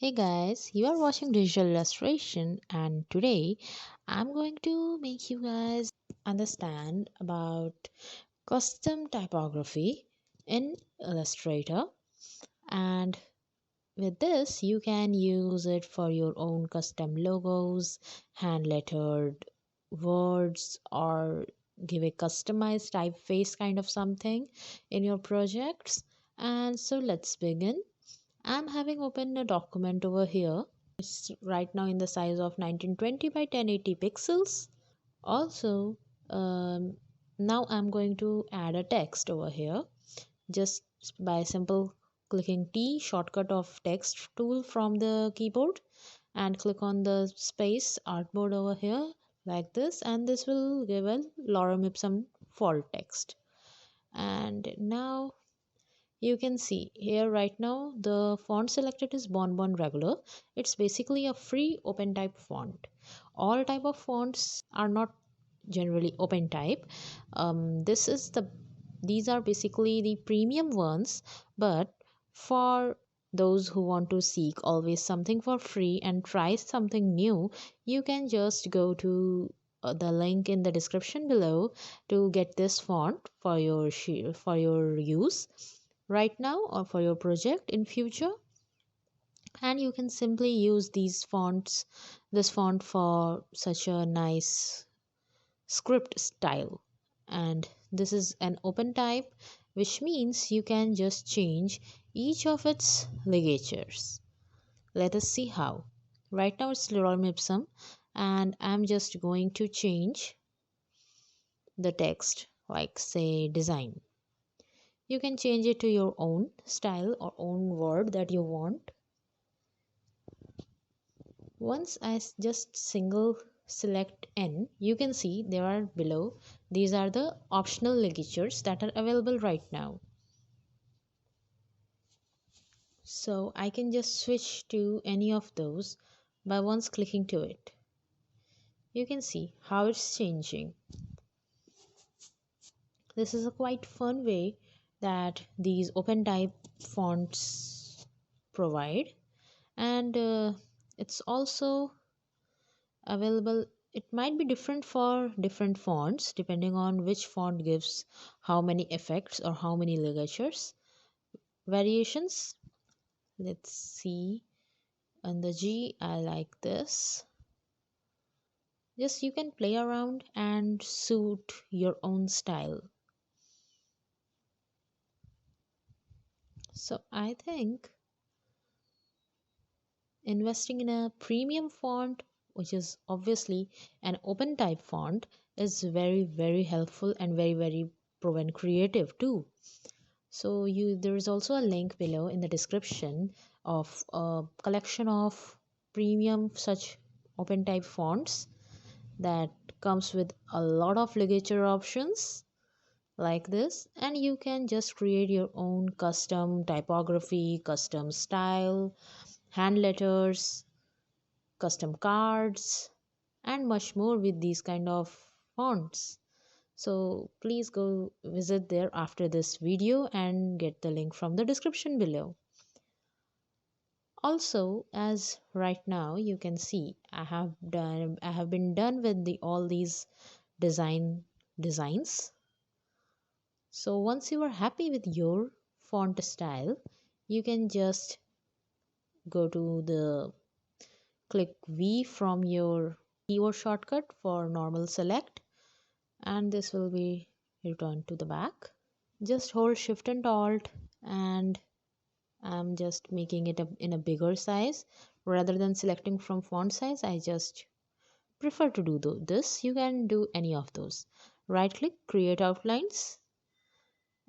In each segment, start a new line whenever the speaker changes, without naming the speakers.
Hey guys, you are watching Digital Illustration, and today I'm going to make you guys understand about custom typography in Illustrator. And with this, you can use it for your own custom logos, hand lettered words, or give a customized typeface kind of something in your projects. And so let's begin. I'm having opened a document over here. It's right now in the size of 1920 by 1080 pixels. Also, um, now I'm going to add a text over here just by simple clicking T shortcut of text tool from the keyboard and click on the space artboard over here like this, and this will give a lorem ipsum font text. And now you can see here right now the font selected is Bonbon Regular. It's basically a free open type font. All type of fonts are not generally open type. This is the These are basically the premium ones, but for those who want to seek always something for free and try something new, you can just go to the link in the description below to get this font for for your use right now or for your project in future. And you can simply use this font for such a nice script style. And this is an open type, which means you can just change each of its ligatures. Let us see how. Right now it's lorem ipsum, and I'm just going to change the text, like say design. You can change it to your own style or own word that you want. Once just single select N, you can see there are below. These are the optional ligatures that are available right now. So I can just switch to any of those by once clicking to it. You can see how it's changing. This is a quite fun way that these open type fonts provide, and it's also available. It might be different for different fonts depending on which font gives how many effects or how many ligatures variations. Let's see. On the G, I like this. Just you can play around and suit your own style. So I think investing in a premium font, which is obviously an open type font, is very helpful and very proven creative too. So there is also a link below in the description of a collection of premium such open type fonts that comes with a lot of ligature options like this, and you can just create your own custom typography, custom style, hand letters, custom cards, and much more with these kind of fonts. So please go visit there after this video and get the link from the description below. Also, as right now you can see, I have been done with all these designs. So once you are happy with your font style, you can just go to the click V from your keyboard shortcut for normal select, and this will be returned to the back. Just hold shift and alt, and I'm just making it in a bigger size rather than selecting from font size. I just prefer to do this. You can do any of those. Right click, create outlines,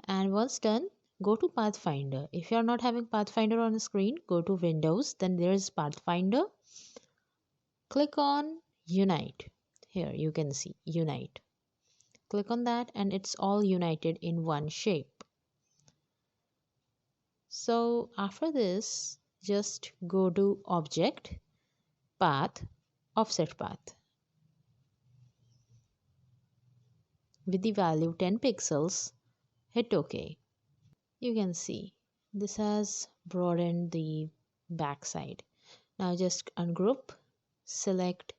and once done, go to Pathfinder. If you are not having Pathfinder on the screen, go to Windows, then there is Pathfinder. Click on Unite. Here you can see Unite. Click on that, and it's all united in one shape. So after this, just go to Object, Path, Offset Path. With the value 10 pixels, hit OK. You can see this has broadened the backside. Now just ungroup, select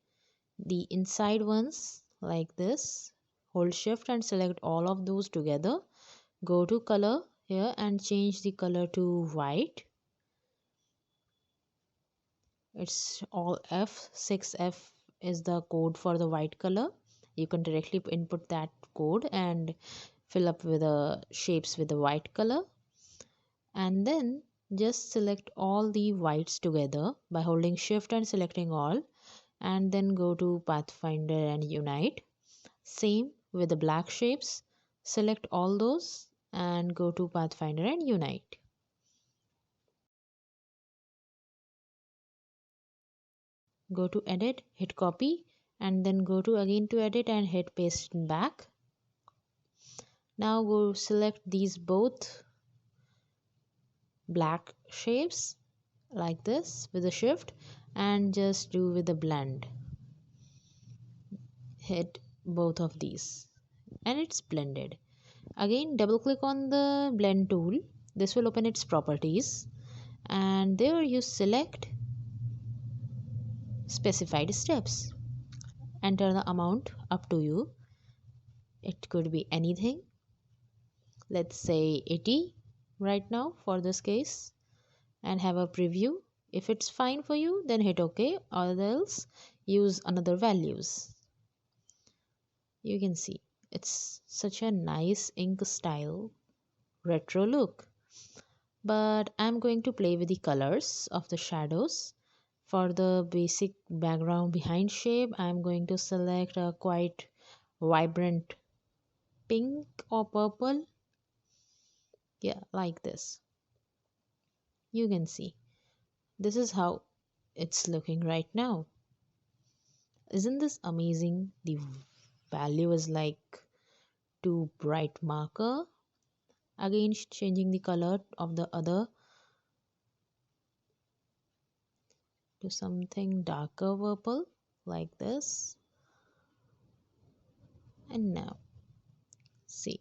the inside ones like this, hold shift and select all of those together. Go to color here and change the color to white. It's all F. 6F is the code for the white color. You can directly input that code and fill up with the shapes with the white color. And then just select all the whites together by holding shift and selecting all, and then go to Pathfinder and unite. Same with the black shapes, select all those and go to Pathfinder and unite. Go to edit, hit copy, and then go to again to edit and hit paste back. Now go select these both black shapes like this with a shift and just do with the blend. Hit both of these and it's blended. Again double click on the blend tool. This will open its properties and there you select specified steps. Enter the amount up to you. It could be anything. Let's say 80 right now for this case and have a preview. If it's fine for you, then hit OK, or else use another values. You can see it's such a nice ink style retro look. But I'm going to play with the colors of the shadows. For the basic background behind shape, I'm going to select a quite vibrant pink or purple. Yeah, like this. You can see this is how it's looking right now. Isn't this amazing? The value is like too bright marker. Again changing the color of the other to something darker purple like this. And now see,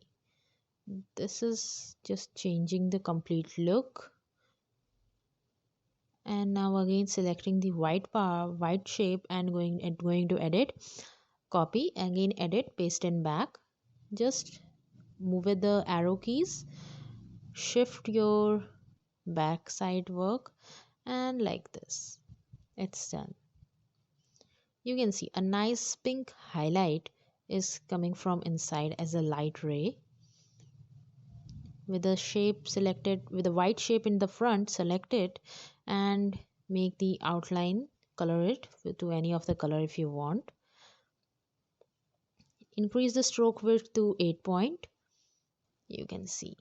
this is just changing the complete look. And now again selecting the white shape and going to edit, copy, again edit, paste in back. Just move with the arrow keys, shift your back side work and like this it's done. You can see a nice pink highlight is coming from inside as a light ray. With the shape selected, with the white shape in the front, select it and make the outline, color it to any of the color if you want. Increase the stroke width to 8 point. You can see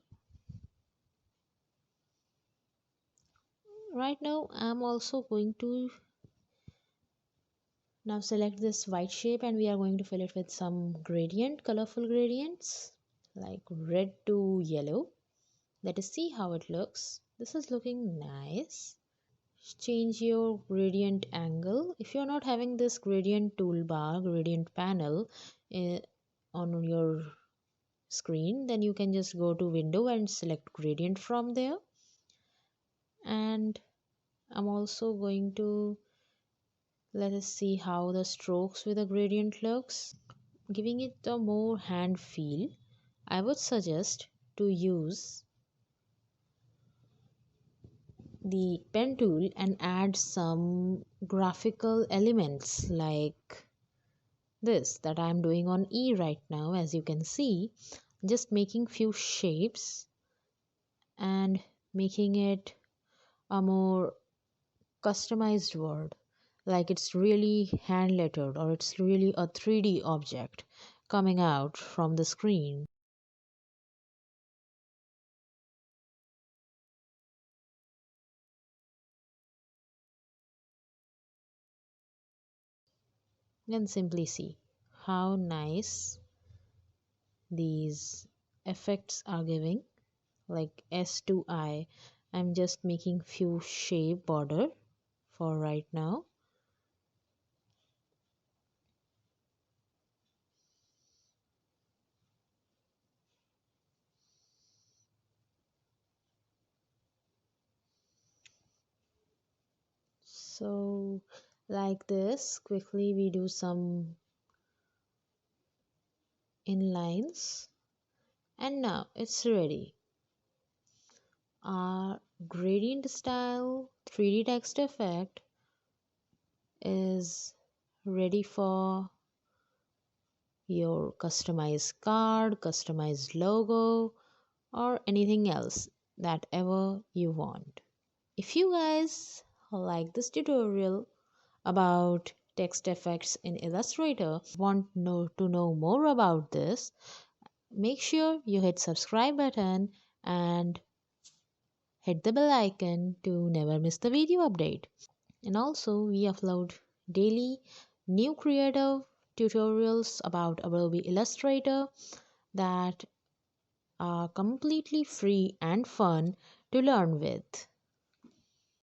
right now I'm also going to now select this white shape and we are going to fill it with some gradient, colorful gradients like red to yellow. Let us see how it looks. This is looking nice. Change your gradient angle. If you're not having this gradient toolbar, gradient panel on your screen, then you can just go to window and select gradient from there. And I'm also going to let us see how the strokes with a gradient looks. Giving it a more hand feel, I would suggest to use the pen tool and add some graphical elements like this that I'm doing on E right now. As you can see, just making few shapes and making it a more customized word, like it's really hand lettered or it's really a 3D object coming out from the screen. And simply see how nice these effects are giving, like S to I. I'm just making few shape border for right now. So like this, quickly we do some inlines, and now it's ready. Our gradient style 3D text effect is ready for your customized card, customized logo, or anything else that ever you want. If you guys like this tutorial about text effects in Illustrator, to know more about this, make sure you hit subscribe button and hit the bell icon to never miss the video update. And also we upload daily new creative tutorials about Adobe Illustrator that are completely free and fun to learn with.